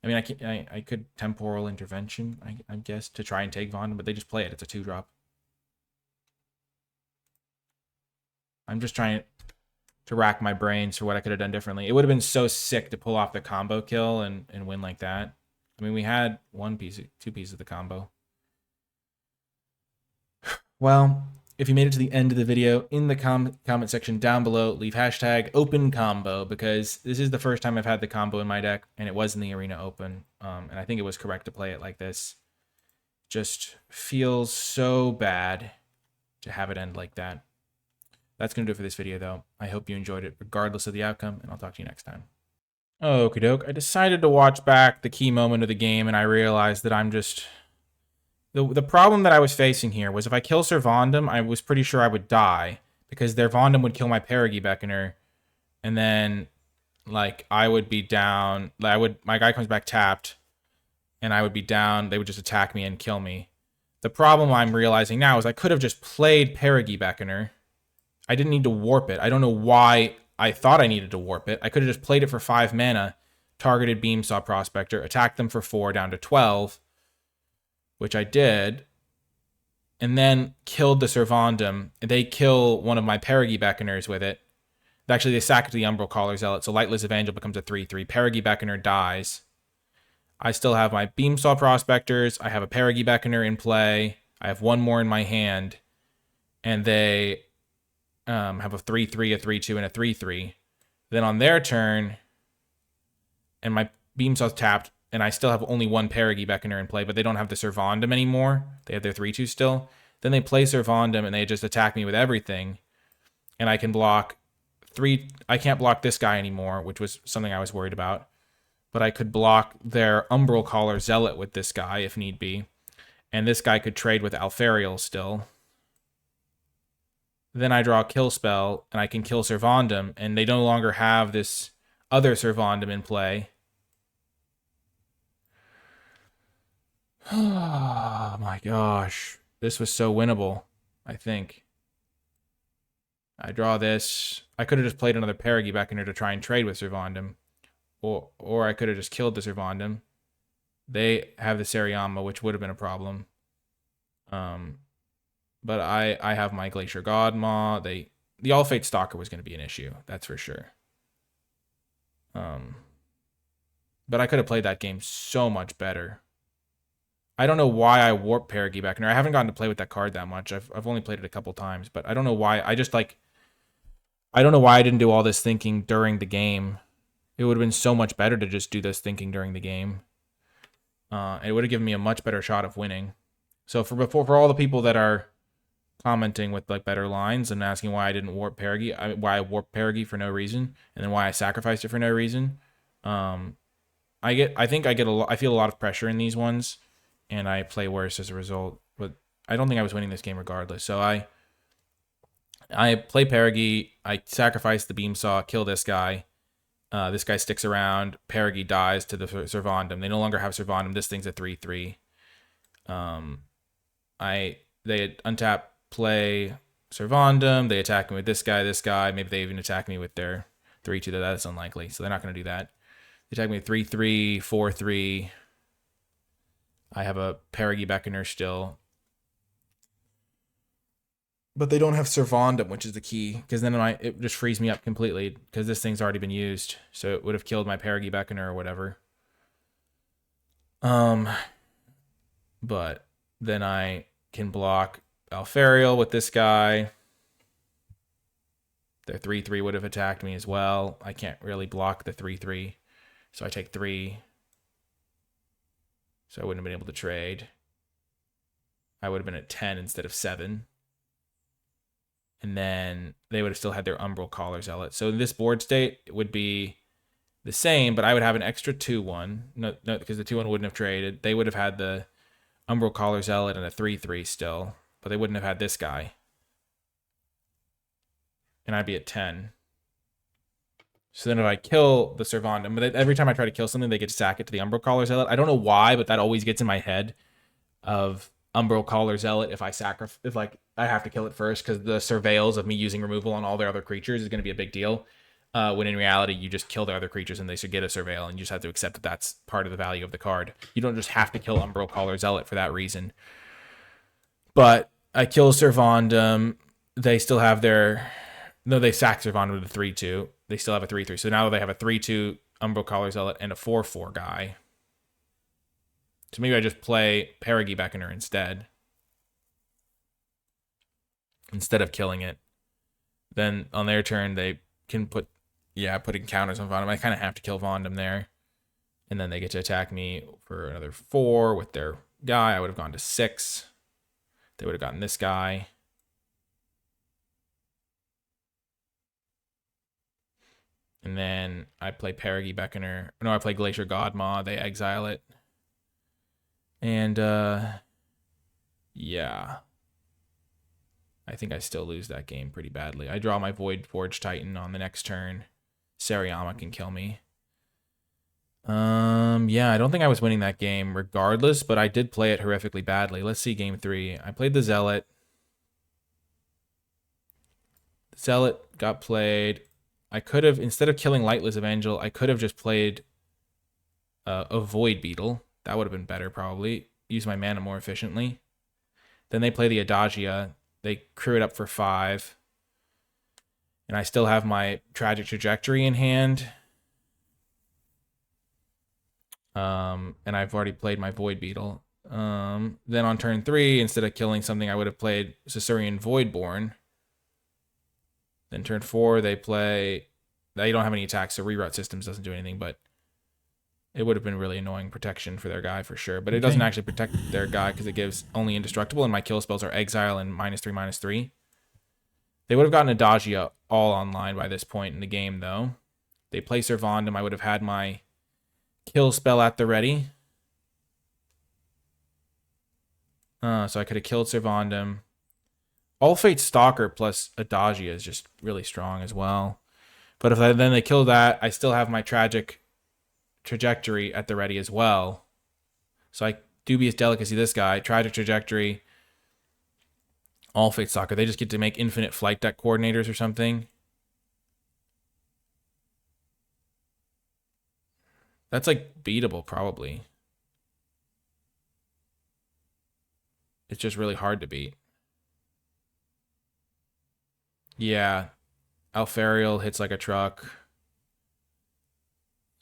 I mean, I could Temporal Intervention, I guess, to try and take Vonda, but they just play it. It's a 2-drop. I'm just trying to rack my brains for what I could have done differently. It would have been so sick to pull off the combo kill and win like that. I mean, we had two pieces of the combo. Well, if you made it to the end of the video, in the comment section down below, leave hashtag #OpenCombo, because this is the first time I've had the combo in my deck, and it was in the Arena Open, and I think it was correct to play it like this. Just feels so bad to have it end like that. That's going to do it for this video, though. I hope you enjoyed it, regardless of the outcome, and I'll talk to you next time. Okie doke. I decided to watch back the key moment of the game, and I realized that I'm just... The problem that I was facing here was if I kill Sir Vondam, I was pretty sure I would die, because their Vondam would kill my Perigee Beckoner, and then, like, I would be down. My guy comes back tapped, and I would be down. They would just attack me and kill me. The problem I'm realizing now is I could have just played Perigee Beckoner. I didn't need to warp it. I don't know why I thought I needed to warp it. I could have just played it for 5 mana, targeted Beamsaw Prospector, attacked them for 4 down to 12, which I did, and then killed the Sir Vondam. They kill one of my Perigee Beckoners with it. Actually, they sack it to the Umbral Caller Zealot, so Lightless Evangel becomes a 3/3. Perigee Beckoner dies. I still have my Beamsaw Prospectors. I have a Perigee Beckoner in play. I have one more in my hand, and they have a 3/3, a 3/2, and a 3/3. Then on their turn, and my Beamsaw's tapped, and I still have only one Perigee Beckoner in play, but they don't have the Sir Vondam anymore. They have their 3/2 still. Then they play Sir Vondam, and they just attack me with everything. And I can block 3... I can't block this guy anymore, which was something I was worried about. But I could block their Umbral Caller Zealot with this guy, if need be. And this guy could trade with Alfariel still. Then I draw a kill spell, and I can kill Sir Vondam, and they no longer have this other Sir Vondam in play. Oh my gosh. This was so winnable, I think. I draw this. I could have just played another Perigee Beckoner to try and trade with Sir Vondam. Or I could have just killed the Sir Vondam. They have the Sariyama, which would have been a problem. But I have my Glacier Godmaw. The All Fate Stalker was going to be an issue, that's for sure. But I could have played that game so much better. I don't know why I warped Perigee Beckoner. I haven't gotten to play with that card that much. I've only played it a couple times, but I don't know why. I don't know why I didn't do all this thinking during the game. It would have been so much better to just do this thinking during the game. It would have given me a much better shot of winning. So for all the people that are commenting with like better lines and asking why I didn't warp Perigee, why I warped Perigee for no reason, and then why I sacrificed it for no reason, I feel a lot of pressure in these ones, and I play worse as a result. But I don't think I was winning this game regardless. So I play Perigi. I sacrifice the Beam Saw, kill this guy. This guy sticks around. Perigi dies to the Servandum. They no longer have Servandum. This thing's a 3/3. They untap, play Servandum. They attack me with this guy. Maybe they even attack me with their 3/2. That's unlikely, so they're not going to do that. They attack me with 3/3, 4/3. I have a Perigi Beckoner still. But they don't have Servandum, which is the key, because then it just frees me up completely, because this thing's already been used. So it would have killed my Perigi Beckoner or whatever. But then I can block Alfariel with this guy. Their 3/3 would have attacked me as well. I can't really block the 3/3. So I take 3. So I wouldn't have been able to trade. I would have been at 10 instead of 7. And then they would have still had their Umbral Collar Zealot. So in this board state, it would be the same, but I would have an extra 2/1. No, because the 2/1 wouldn't have traded. They would have had the Umbral Collar Zealot and a 3/3 still, but they wouldn't have had this guy. And I'd be at 10. So then if I kill the Servandum, but every time I try to kill something, they get to sack it to the Umbral Collar Zealot. I don't know why, but that always gets in my head of Umbral Collar Zealot if I have to kill it first, because the surveils of me using removal on all their other creatures is going to be a big deal. When in reality, you just kill their other creatures and they should get a surveil, and you just have to accept that that's part of the value of the card. You don't just have to kill Umbral Collar Zealot for that reason. But I kill Servandum. They still have their... No, they sack Servandum with a 3/2. They still have a 3/3. So now they have a 3/2 Umbral Collar Zealot and a 4/4 guy. So maybe I just play Perigi Beckoner instead of killing it. Then on their turn, they can put encounters on Vondum. I kind of have to kill Vondum there. And then they get to attack me for another 4 with their guy. I would have gone to 6. They would have gotten this guy. And then I play Perigi Beckoner. No, I play Glacier Godmaw. They exile it. And, yeah. I think I still lose that game pretty badly. I draw my Void Forge Titan on the next turn. Sariyama can kill me. Yeah, I don't think I was winning that game regardless, but I did play it horrifically badly. Let's see game 3. I played the Zealot. The Zealot got played. I could have, instead of killing Lightless Evangel, I could have just played a Void Beetle. That would have been better, probably. Use my mana more efficiently. Then they play the Adagia. They crew it up for 5. And I still have my Tragic Trajectory in hand. And I've already played my Void Beetle. Then on turn 3, instead of killing something, I would have played Caesarean Voidborn. Then turn 4, they play... They don't have any attacks, so Rerut Systems doesn't do anything, but it would have been really annoying protection for their guy for sure. But it doesn't actually protect their guy because it gives only Indestructible, and my kill spells are Exile and -3/-3. They would have gotten Adagia all online by this point in the game, though. They play Servandum. I would have had my kill spell at the ready. So I could have killed Servandum. All Fate Stalker plus Adagia is just really strong as well. But if then they kill that, I still have my Tragic Trajectory at the ready as well. So I Dubious Delicacy this guy, Tragic Trajectory, All Fate Stalker. They just get to make infinite flight deck coordinators or something. That's like beatable probably. It's just really hard to beat. Yeah. Alfariel hits like a truck.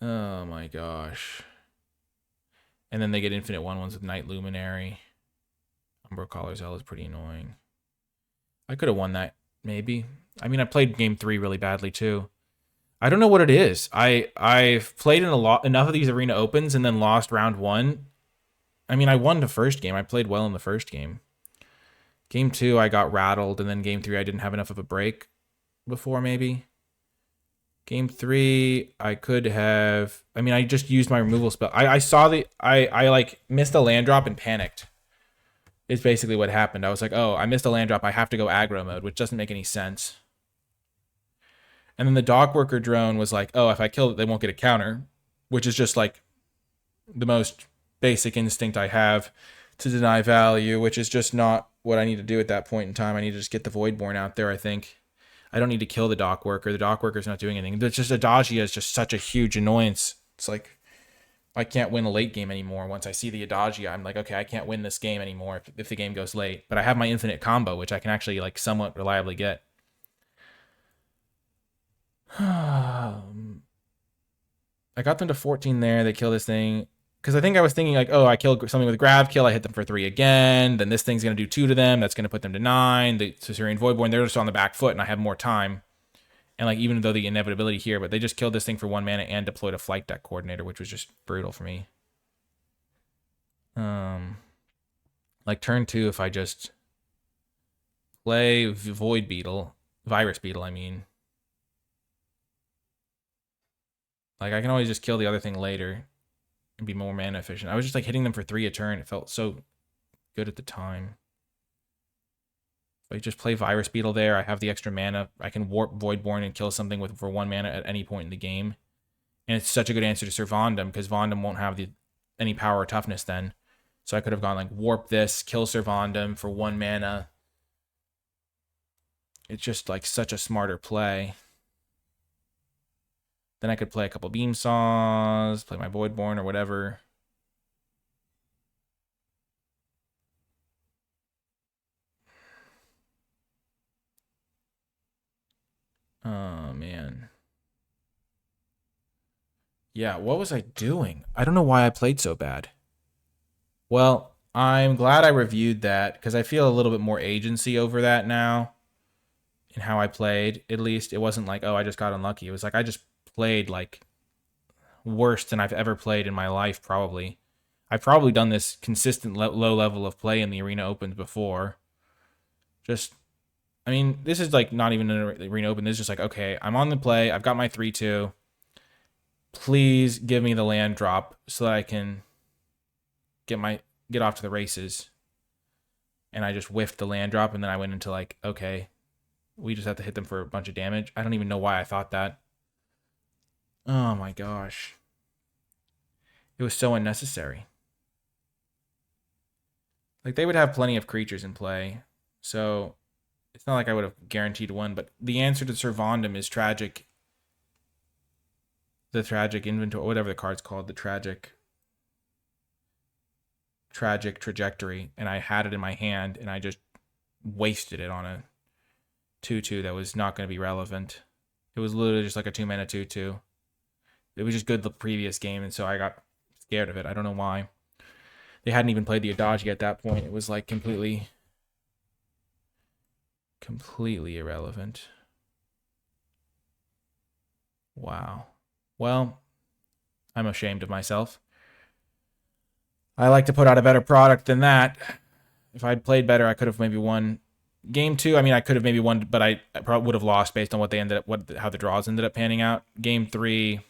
Oh my gosh. And then they get infinite 1/1s with Night Luminary. Umbral Collar Zealot is pretty annoying. I could have won that, maybe. I mean, I played game 3 really badly too. I don't know what it is. I've played in enough of these Arena Opens and then lost round 1. I mean, I won the first game. I played well in the first game. Game 2, I got rattled, and then game 3, I didn't have enough of a break before, maybe. Game 3, I could have... I mean, I just used my removal spell. I saw the... I like, missed a land drop and panicked. Is basically what happened. I was like, oh, I missed a land drop. I have to go aggro mode, which doesn't make any sense. And then the dock worker drone was like, oh, if I kill it, they won't get a counter, which is just like the most basic instinct I have to deny value, which is just not what I need to do at that point in time. I need to just get the Voidborn out there, I think. I don't need to kill the dock worker. The dock worker's not doing anything. It's just Adagia is just such a huge annoyance. It's like I can't win a late game anymore. Once I see the Adagia, I'm like, okay, I can't win this game anymore if the game goes late. But I have my infinite combo, which I can actually like somewhat reliably get. I got them to 14 there. They kill this thing. Because I think I was thinking like, oh, I killed something with a grab kill. I hit them for 3 again. Then this thing's going to do 2 to them. That's going to put them to 9. The Caesarean Voidborn, they're just on the back foot, and I have more time. And like, even though the inevitability here, but they just killed this thing for 1 mana and deployed a flight deck coordinator, which was just brutal for me. Like turn 2, if I just play Void Beetle, Virus Beetle, I mean. Like, I can always just kill the other thing later and be more mana efficient. I was just like hitting them for 3 a turn. It felt so good at the time. If I just play Virus Beetle there, I have the extra mana. I can warp Voidborn and kill something for 1 mana at any point in the game. And it's such a good answer to Sir Vondam, because Vondam won't have any power or toughness then. So I could have gone like warp this, kill Sir Vondam for 1 mana. It's just like such a smarter play. Then I could play a couple Beam Saws, play my Voidborn or whatever. Oh, man. Yeah, what was I doing? I don't know why I played so bad. Well, I'm glad I reviewed that, because I feel a little bit more agency over that now in how I played. At least it wasn't like, oh, I just got unlucky. It was like I just played like worse than I've ever played in my life, probably. I've probably done this consistent low level of play in the Arena Opens before. Just, I mean, this is like not even an Arena Open. This is just like, okay, I'm on the play. I've got my 3-2. Please give me the land drop so that I can get off to the races. And I just whiffed the land drop, and then I went into like, okay, we just have to hit them for a bunch of damage. I don't even know why I thought that. Oh my gosh. It was so unnecessary. Like, they would have plenty of creatures in play, so it's not like I would have guaranteed one, but the answer to Sir Vondam is tragic. The tragic inventory, whatever the card's called, the tragic trajectory, and I had it in my hand, and I just wasted it on a 2-2 that was not going to be relevant. It was literally just like a 2-mana 2-2. It was just good the previous game, and so I got scared of it. I don't know why. They hadn't even played the Adagia at that point. It was like completely irrelevant. Wow. Well, I'm ashamed of myself. I like to put out a better product than that. If I'd played better, I could have maybe won game 2. I mean, I could have maybe won, but I probably would have lost based on how the draws ended up panning out. Game 3,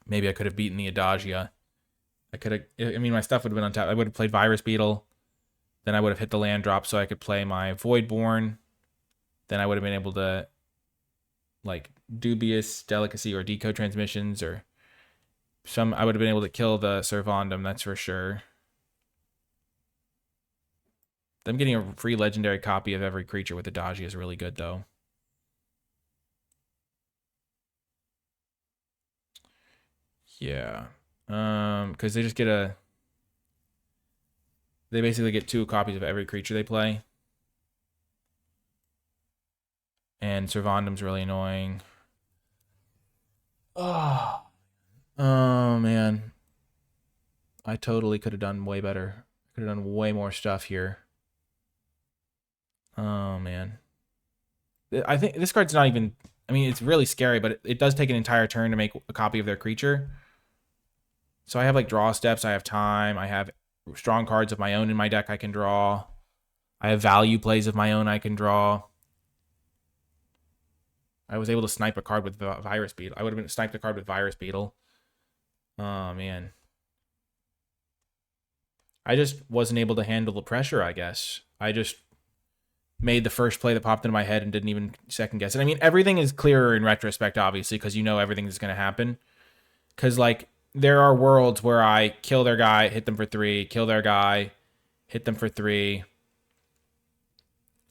maybe I could have beaten the Adagia. My stuff would have been on top. I would have played Virus Beetle. Then I would have hit the land drop so I could play my Voidborn. Then I would have been able to, like, Dubious Delicacy or Decode Transmissions or I would have been able to kill the Sir Vondam, that's for sure. Them getting a free legendary copy of every creature with Adagia is really good, though. Yeah. Because they basically get 2 copies of every creature they play. And Sir Vondam's really annoying. Oh, man. I totally could have done way better. Could have done way more stuff here. Oh, man. I think this card's not even... I mean, it's really scary, but it does take an entire turn to make a copy of their creature. So I have, like, draw steps. I have time. I have strong cards of my own in my deck I can draw. I have value plays of my own I can draw. I was able to snipe a card with Virus Beetle. I would have been sniped a card with Virus Beetle. Oh, man. I just wasn't able to handle the pressure, I guess. I just made the first play that popped into my head and didn't even second guess it. I mean, everything is clearer in retrospect, obviously, because you know everything that's going to happen. Because, like, there are worlds where I kill their guy, hit them for 3, kill their guy, hit them for 3.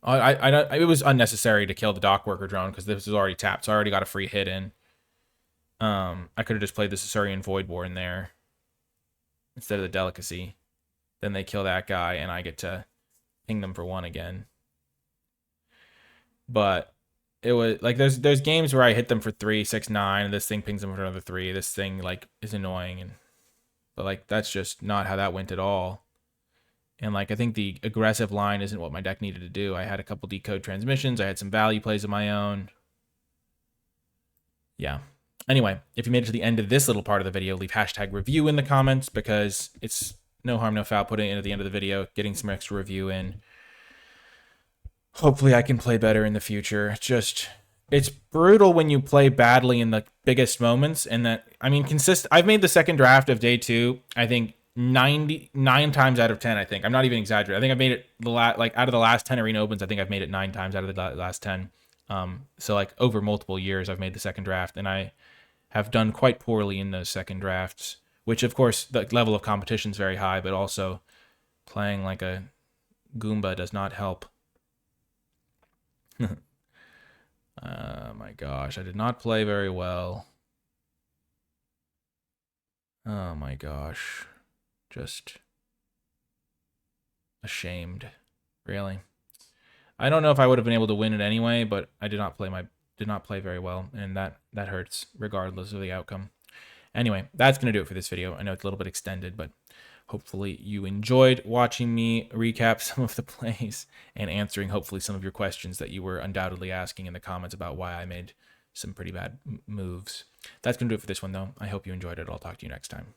It was unnecessary to kill the dock worker drone because this was already tapped, so I already got a free hit in. I could have just played the Caesarian Voidborn there instead of the Delicacy. Then they kill that guy, and I get to ping them for 1 again. But it was like there's games where I hit them for 3, 6, 9, and this thing pings them for another 3. This thing like is annoying, but like that's just not how that went at all. And like I think the aggressive line isn't what my deck needed to do. I had a couple decode transmissions. I had some value plays of my own. Yeah. Anyway, if you made it to the end of this little part of the video, leave #review in the comments because it's no harm, no foul putting it in at the end of the video, getting some extra review in. Hopefully I can play better in the future. It's brutal when you play badly in the biggest moments. And that, I mean, I've made the second draft of day 2, I think 99 times out of 10, I think. I'm not even exaggerating. I think I've made it out of the last 10 arena opens, I think I've made it 9 times out of the last 10. So like over multiple years, I've made the second draft, and I have done quite poorly in those second drafts, which of course the level of competition is very high, but also playing like a Goomba does not help. My gosh, I did not play very well. Oh my gosh. Just ashamed. Really. I don't know if I would have been able to win it anyway, but I did not play very well, and that hurts regardless of the outcome. Anyway, that's going to do it for this video. I know it's a little bit extended, but hopefully you enjoyed watching me recap some of the plays and answering hopefully some of your questions that you were undoubtedly asking in the comments about why I made some pretty bad moves. That's going to do it for this one, though. I hope you enjoyed it. I'll talk to you next time.